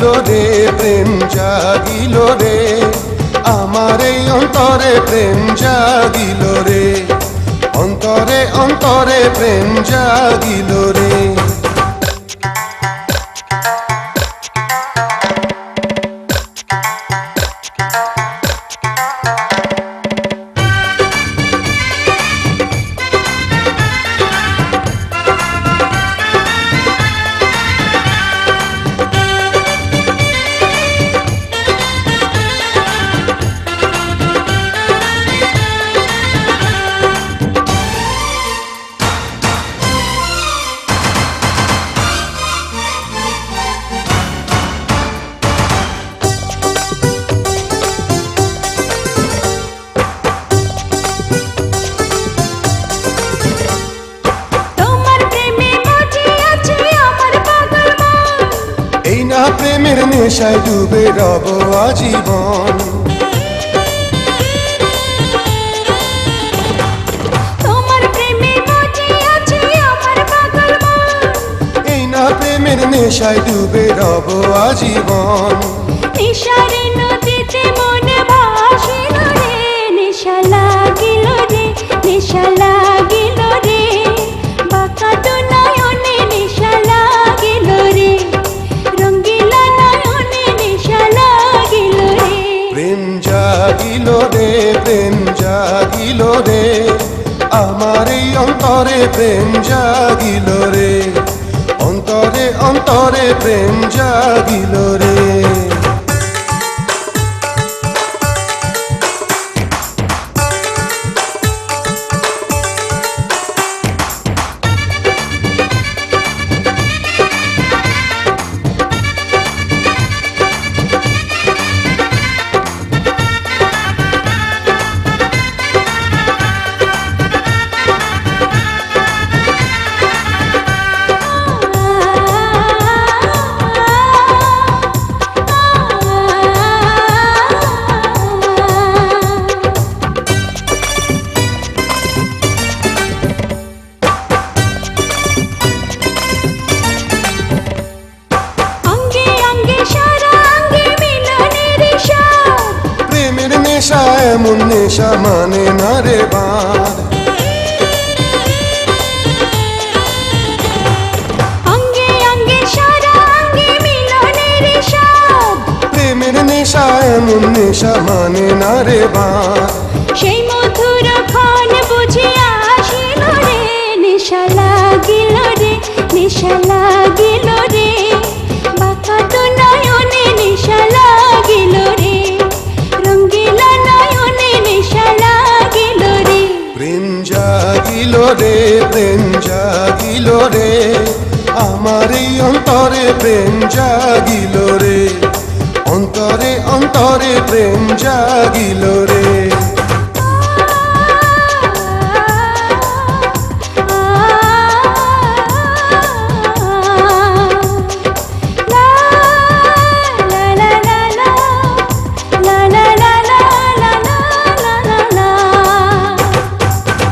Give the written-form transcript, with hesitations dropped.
জাগিল রে প্রেম জাগিল রে আমার এই অন্তরে প্রেম জাগিল রে অন্তরে অন্তরে প্রেম জাগিল রে প্রেমের নেশায় ডুবে রব আজীবন তোমার প্রেমে মজে আছে আমার পাগল মন এই না প্রেমের নেশায় ডুবে রব আজীবন নেশার নদীতে মন ভাসিল রে নেশা লাগিল রে নেশা লাগিল রে বাঁকা তো নয়নে নেশা লাগিল রে রঙ্গিলা নয়নে নেশা লাগিল রে প্রেম জাগিল রে প্রেম জাগিল রে আমার এই অন্তরে প্রেম জাগিল রে অন্তরে অন্তরে প্রেম জাগিল রে নেশা এমন নেশা মানে না রে বাঁধ অঙ্গে অঙ্গে সারা অঙ্গে মিলনের স্বাদ প্রেমের নেশা এমন নেশা মানে না রে বাঁধ সেই মধুর ক্ষণ বুঝে আসিল রে নেশা লাগিল রে নেশা লাগিল রে বাঁকা তো নয়নে নেশা লাগিল রে রঙ্গিলা নয়নে নেশা লাগিল রে প্রেম জাগিল রে প্রেম জাগিল রে আমার এই অন্তরে প্রেম জাগিল রে অন্তরে অন্তরে প্রেম জাগিল রে